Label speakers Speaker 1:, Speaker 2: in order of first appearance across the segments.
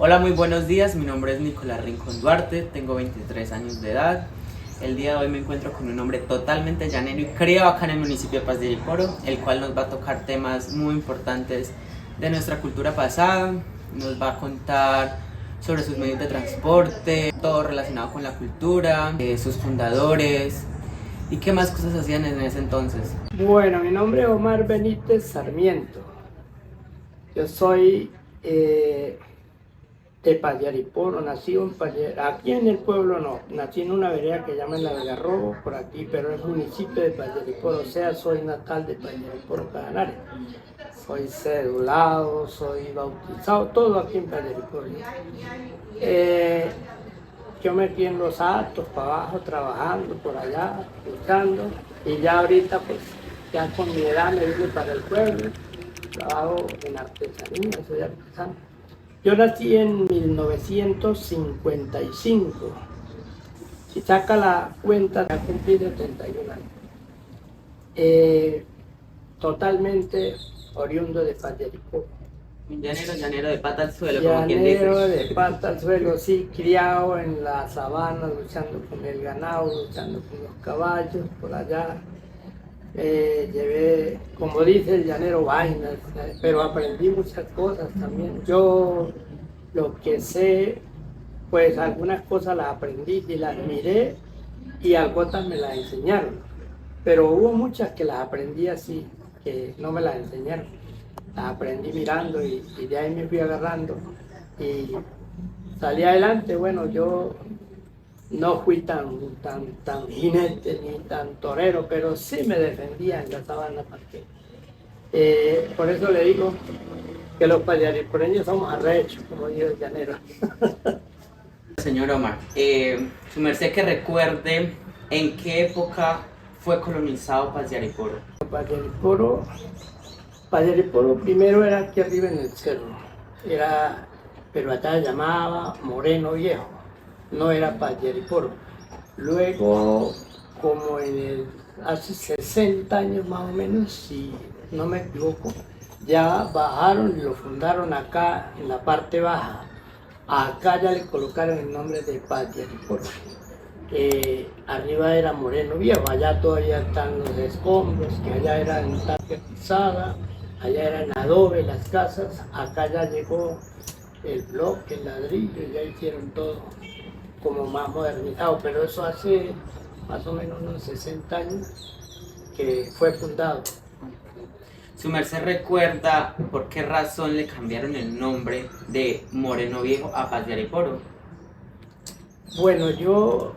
Speaker 1: Hola, muy buenos días. Mi nombre es Nicolás Rincón Duarte, tengo 23 años de edad. El día de hoy me encuentro con un hombre totalmente llanero y criado acá en el municipio de Paz de Ariporo, el cual nos va a tocar temas muy importantes de nuestra cultura pasada. Nos va a contar sobre sus medios de transporte, todo relacionado con la cultura, sus fundadores y qué más cosas hacían en ese entonces.
Speaker 2: Bueno, mi nombre es Omar Benítez Sarmiento. Yo soy de Payariporo, nacido en aquí en el pueblo no, nací en una vereda que llaman La Algarrobo, por aquí, pero es municipio de Payariporo, o sea, soy natal de Payariporo, Canarias. Soy cedulado, soy bautizado, todo aquí en Payariporo. Yo me fui en los altos, para abajo, trabajando por allá, buscando, y ya ahorita pues ya con mi edad me vine para el pueblo, trabajo en artesanía, soy artesano. Yo nací en 1955, si saca la cuenta ya cumplí 71 años. Totalmente oriundo de Payariporo.
Speaker 1: Llanero de pata al suelo, como quien
Speaker 2: Llanero
Speaker 1: dice.
Speaker 2: de pata al suelo, sí, criado en la sabana, luchando con el ganado, luchando con los caballos, por allá. Llevé, como dice el llanero, vainas, pero aprendí muchas cosas también. Yo lo que sé, pues algunas cosas las aprendí y las miré y otras me las enseñaron. Pero hubo muchas que las aprendí así, que no me las enseñaron. Las aprendí mirando y de ahí me fui agarrando y salí adelante. Bueno, yo no fui tan jinete ni tan torero, pero sí me defendía en la sabana. Porque, por eso le digo que los payariporeños somos arrechos, como dijo el llanero.
Speaker 1: Señor Omar, su merced que recuerde en qué época fue colonizado Paz de Ariporo.
Speaker 2: Payariporo, Payariporo primero era aquí arriba en el cerro, pero acá se llamaba Moreno Viejo, no era Payariporo. Luego, como hace 60 años más o menos, si no me equivoco, ya bajaron y lo fundaron acá en la parte baja. Acá ya le colocaron el nombre de Payariporo. Arriba era Moreno Viejo, allá todavía están los escombros, que allá era en tapia pisada, allá eran adobe las casas, acá ya llegó el bloque, el ladrillo, ya hicieron todo como más modernizado, pero eso hace más o menos unos 60 años que fue fundado.
Speaker 1: Su merced recuerda por qué razón le cambiaron el nombre de Moreno Viejo a Paz de Ariporo.
Speaker 2: Bueno, yo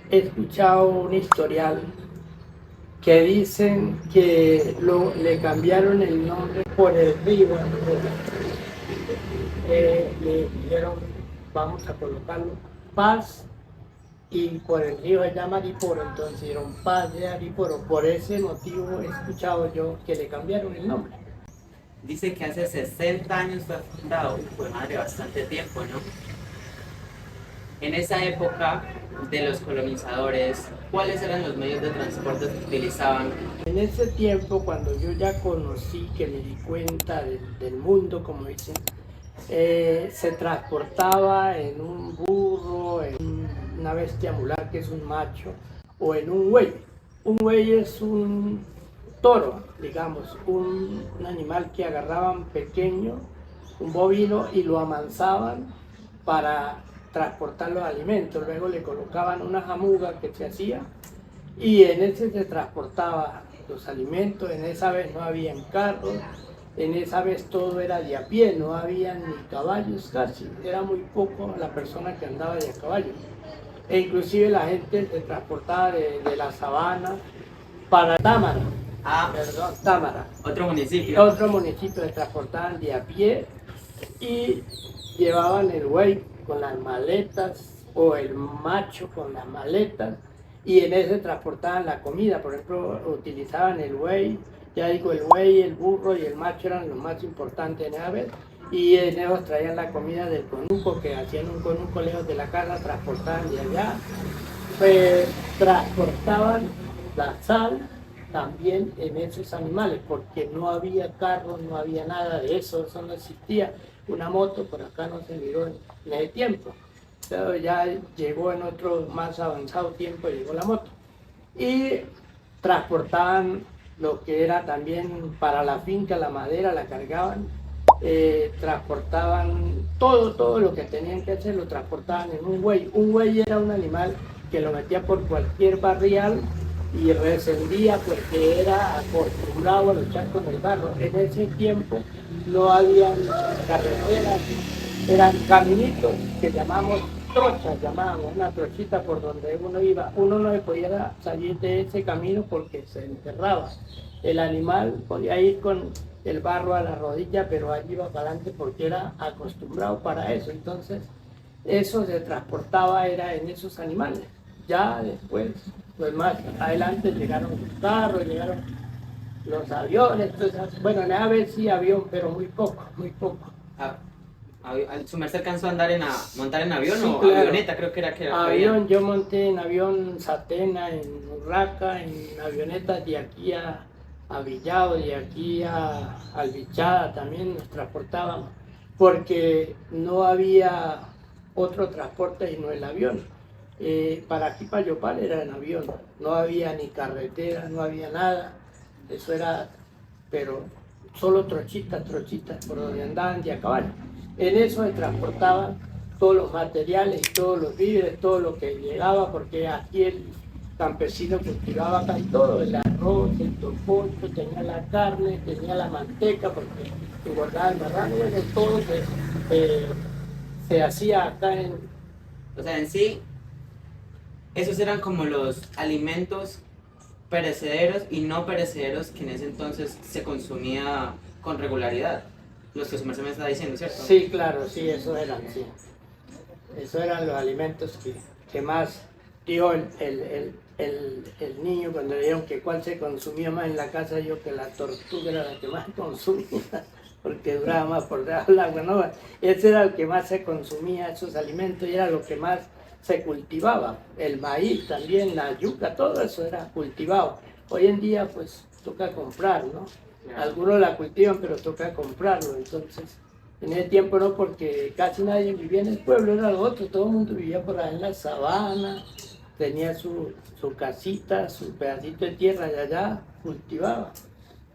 Speaker 2: he escuchado un historial que dicen que le cambiaron el nombre por el río. Le dijeron, vamos a colocarlo Paz, y por el río se llama Ariporo, entonces dijeron Paz de Ariporo. Por ese motivo he escuchado yo que le cambiaron el nombre.
Speaker 1: Dice que hace 60 años fue fundado, fue madre bastante tiempo, ¿no? En esa época de los colonizadores, ¿cuáles eran los medios de transporte que utilizaban?
Speaker 2: En ese tiempo, cuando yo ya conocí, que me di cuenta del mundo, como dicen, se transportaba en un burro, en una bestia mular que es un macho, o en un buey. Un buey es un toro, digamos, un animal que agarraban pequeño, un bovino, y lo amansaban para transportar los alimentos. Luego le colocaban una jamuga que se hacía y en ese se transportaba los alimentos. En esa vez no habían carros, en esa vez todo era de a pie, no había ni caballos casi, era muy poco la persona que andaba de a caballo. E inclusive la gente se transportaba de la sabana para Támara. Perdón, Támara.
Speaker 1: Otro municipio.
Speaker 2: Otro municipio se transportaban de a pie y llevaban el buey con las maletas o el macho con las maletas, y en ese transportaban la comida. Por ejemplo, utilizaban el buey, ya digo, el buey, el burro y el macho eran los más importantes en esa vez, y en ellos traían la comida del conuco, que hacían un conuco lejos de la casa, transportaban de allá, pues transportaban la sal también en esos animales, porque no había carros, no había nada de eso, eso no existía. una moto, por acá no se miró en ese tiempo. Pero ya llegó en otro más avanzado tiempo, llegó la moto. Y transportaban lo que era también para la finca, la madera, la cargaban, transportaban todo lo que tenían que hacer, lo transportaban en un buey. Un buey era un animal que lo metía por cualquier barrial y rescendía porque era acostumbrado a luchar con el barro. En ese tiempo no había carreteras, eran caminitos que llamamos trochas, llamábamos una trochita por donde uno iba. Uno no podía salir de ese camino porque se enterraba. El animal podía ir con el barro a la rodilla, pero allí iba para adelante porque era acostumbrado para eso. Entonces, eso se transportaba era en esos animales. Ya después, pues más adelante llegaron los carros, llegaron los aviones, entonces, bueno, en ave sí avión, pero muy poco, muy poco.
Speaker 1: ¿Su merced alcanzó a montar en avión
Speaker 2: Sí,
Speaker 1: o
Speaker 2: claro.
Speaker 1: avioneta? Creo que era.
Speaker 2: Avión, yo monté en avión Satena, en Urraca, en avionetas de aquí a Villado, de aquí a Albichada también nos transportábamos, porque no había otro transporte sino el avión. Para aquí, para Yopal, era en avión, no había ni carretera, no había nada, eso era, pero solo trochitas por donde andaban de a caballo. En eso se transportaban todos los materiales, todos los víveres, todo lo que llegaba, porque aquí el campesino cultivaba casi todo, el arroz, el topocho, tenía la carne, tenía la manteca, porque engordaba el marrano, bueno, todo se hacía acá en...
Speaker 1: O sea, en sí, esos eran como los alimentos perecederos y no perecederos que en ese entonces se consumía con regularidad. Los que su merced me está diciendo, ¿cierto?
Speaker 2: Sí, claro, sí, eso eran, sí. Eso eran los alimentos que más dio el niño cuando le dijeron que cuál se consumía más en la casa, yo que la tortuga era la que más consumía, porque duraba más por debajo del agua, ¿no? Ese era el que más se consumía, esos alimentos, y era lo que más se cultivaba. El maíz también, la yuca, todo eso era cultivado. Hoy en día, pues, toca comprar, ¿no? Algunos la cultivan, pero toca comprarlo, entonces... En ese tiempo no, porque casi nadie vivía en el pueblo, era lo otro, todo el mundo vivía por ahí en la sabana, tenía su casita, su pedacito de tierra y allá cultivaba.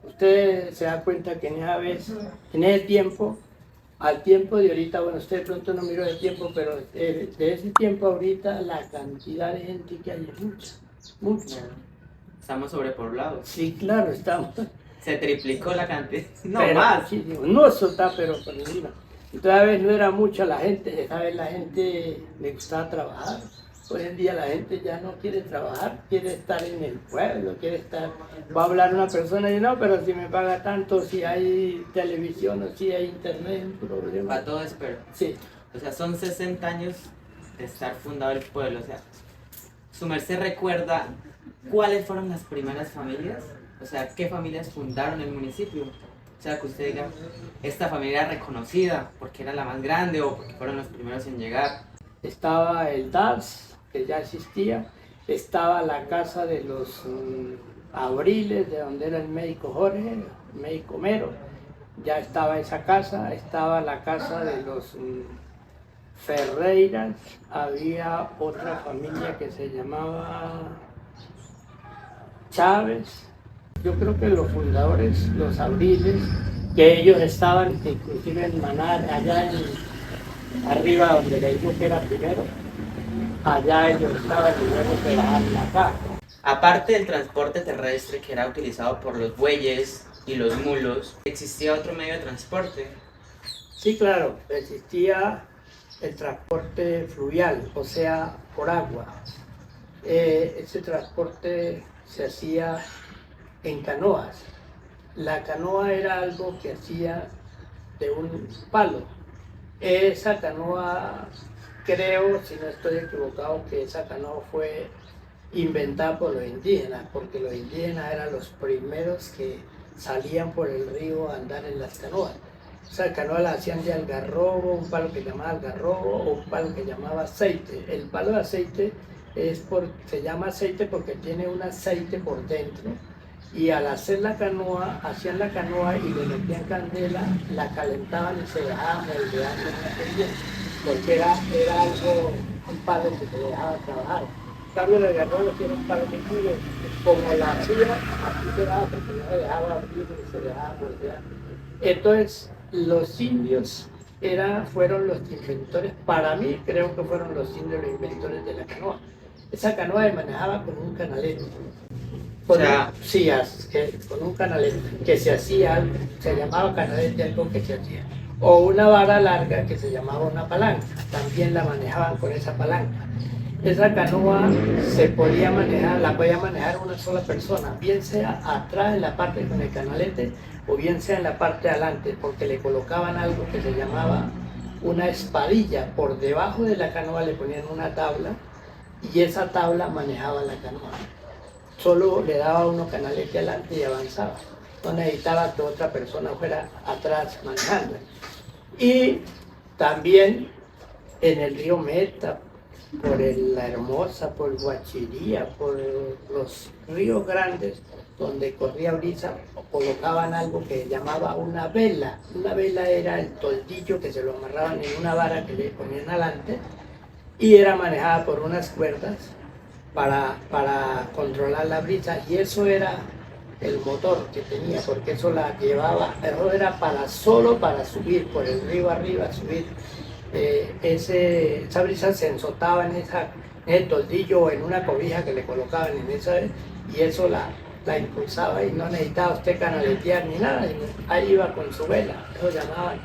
Speaker 2: Usted se da cuenta que en ese tiempo, al tiempo de ahorita, bueno, usted de pronto no miró el tiempo, pero de ese tiempo ahorita la cantidad de gente que hay es mucha, mucha.
Speaker 1: Estamos sobrepoblados.
Speaker 2: Sí, claro, estamos...
Speaker 1: Se triplicó la cantidad. No
Speaker 2: pero,
Speaker 1: más.
Speaker 2: Sí, no, eso está, pero por encima. Entonces a veces no era mucha la gente, esa vez la gente le gustaba trabajar. Hoy en día la gente ya no quiere trabajar, quiere estar en el pueblo, quiere estar... Va a hablar una persona y no, pero si me paga tanto, si hay televisión o si hay internet, un problema.
Speaker 1: Para todo espero.
Speaker 2: Sí.
Speaker 1: O sea, son 60 años de estar fundado el pueblo. O sea, ¿su merced recuerda cuáles fueron las primeras familias? O sea, ¿qué familias fundaron el municipio? O sea, que usted diga, esta familia era reconocida porque era la más grande o porque fueron los primeros en llegar.
Speaker 2: Estaba el DAS, que ya existía, estaba la casa de los Abriles, de donde era el médico Jorge, el médico Mero, ya estaba esa casa, estaba la casa de los Ferreiras, había otra familia que se llamaba Chávez. Yo creo que los fundadores, los Abriles, que ellos estaban inclusive en Manar, allá arriba donde le digo que era primero, allá ellos estaban y luego se bajaron acá.
Speaker 1: Aparte del transporte terrestre que era utilizado por los bueyes y los mulos, ¿existía otro medio de transporte?
Speaker 2: Sí, claro, existía el transporte fluvial, o sea, por agua. Ese transporte se hacía en canoas. La canoa era algo que hacía de un palo. Esa canoa, creo, si no estoy equivocado, que esa canoa fue inventada por los indígenas, porque los indígenas eran los primeros que salían por el río a andar en las canoas. Esa canoa la hacían de algarrobo, un palo que llamaba algarrobo o un palo que llamaba aceite. El palo de aceite se llama aceite porque tiene un aceite por dentro y al hacer la canoa, hacían la canoa y le metían candela, la calentaban y se dejaban moldear en una pendiente, porque era algo, un palo que se dejaba trabajar. En cambio, el garrobo lo tiene un palo muy duro, como la hacía, así se daba porque no se dejaba abrir y se dejaba moldear. Entonces, los indios fueron los inventores, para mí creo que fueron los indios los inventores de la canoa. Esa canoa se manejaba con un canalete. Sí, con un canalete que se hacía algo, se llamaba canalete algo que se hacía. O una vara larga que se llamaba una palanca, también la manejaban con esa palanca. Esa canoa la podía manejar una sola persona, bien sea atrás en la parte con el canalete o bien sea en la parte de adelante, porque le colocaban algo que se llamaba una espadilla. Por debajo de la canoa le ponían una tabla y esa tabla manejaba la canoa. Solo le daba uno canalete adelante y avanzaba. No necesitaba que otra persona fuera atrás manejando. Y también en el río Meta, por La Hermosa, por Guachiría, por los ríos grandes donde corría brisa, colocaban algo que llamaba una vela. Una vela era el toldillo que se lo amarraban en una vara que le ponían adelante y era manejada por unas cuerdas para controlar la brisa, y eso era el motor que tenía, porque eso la llevaba, eso era solo para subir por el río arriba, subir. Esa brisa se ensotaba en el toldillo o en una cobija que le colocaban en esa, y eso la impulsaba y no necesitaba usted canaletear ni nada, ahí iba con su vela. Eso llamaban,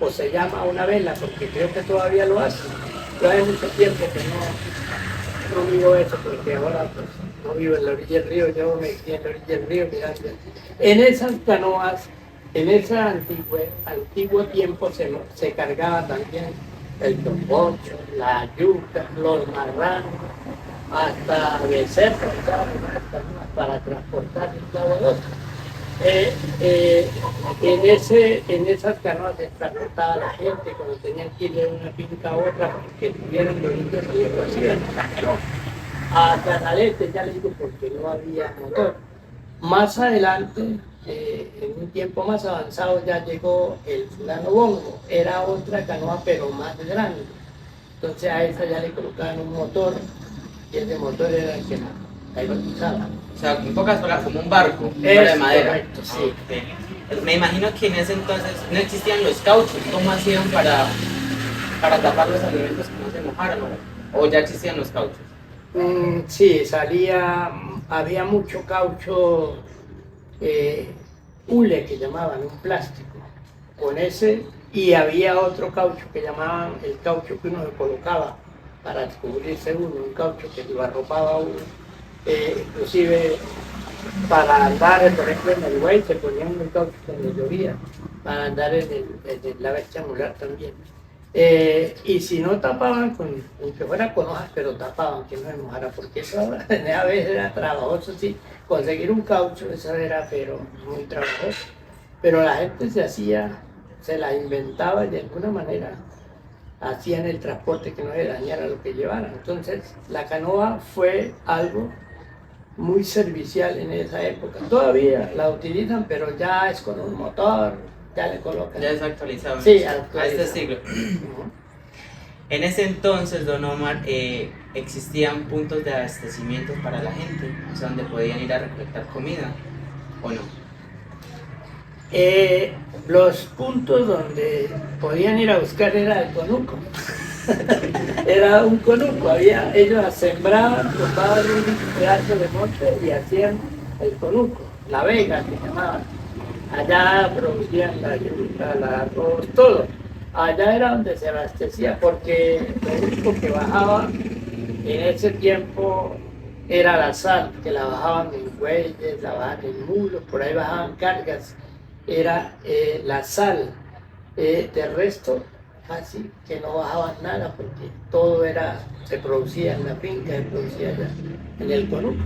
Speaker 2: o se llama una vela, porque creo que todavía lo hacen. Yo hace mucho tiempo que no vivo eso, porque ahora pues, no vivo en la orilla del río, yo me crié en la orilla del río mirando. En esas canoas, en ese antiguo tiempo se cargaba también el tombocho, la yuca, los marranos, hasta becerros para transportar el clavo de otro. En esas canoas se transportaba la gente cuando tenían que ir de una finca a otra porque tuvieran los indios río, pues iban a canalete, ya les digo, porque no había motor. Más adelante, en un tiempo más avanzado, ya llegó el fulano bongo, era otra canoa pero más grande. Entonces a esa ya le colocaban un motor y ese motor era el que la hipnotizaba.
Speaker 1: O sea, en pocas palabras, como un barco, de madera.
Speaker 2: Correcto, sí.
Speaker 1: Okay. Me imagino que en ese entonces no existían los cauchos. ¿Cómo hacían para tapar los alimentos que no se mojaran? ¿O ya existían los cauchos?
Speaker 2: Sí, había mucho caucho, hule que llamaban, un plástico. Con ese, y había otro caucho que llamaban el caucho que uno se colocaba para cubrirse uno, un caucho que lo arropaba uno. Inclusive para andar, por ejemplo, en el buey se ponían un caucho cuando llovía, para andar en la bestia mular también. Y si no tapaban, aunque fuera con hojas, pero tapaban, que no se mojara, porque eso a veces era trabajoso, sí, conseguir un caucho, eso era pero muy trabajoso. Pero la gente se la inventaba y de alguna manera hacían el transporte que no se dañara lo que llevaran. Entonces la canoa fue algo muy servicial en esa época. Todavía la utilizan, pero ya es con un motor, ya le colocan.
Speaker 1: Ya es actualizado.
Speaker 2: Sí,
Speaker 1: a este siglo. En ese entonces, don Omar, existían puntos de abastecimiento para la gente, o sea, donde podían ir a recolectar comida, ¿o no?
Speaker 2: Los puntos donde podían ir a buscar era el conuco. Era un conuco, ellos sembraban, tomaban un pedazo de monte y hacían el conuco, la vega que llamaban. Allá producían la yuca, el arroz, todo. Allá era donde se abastecía, porque lo único que bajaba en ese tiempo era la sal, que la bajaban en bueyes, la bajaban en mulos, por ahí bajaban cargas. Era la sal, de resto casi que no bajaban nada porque todo se producía en la finca, se producía allá en el conuco.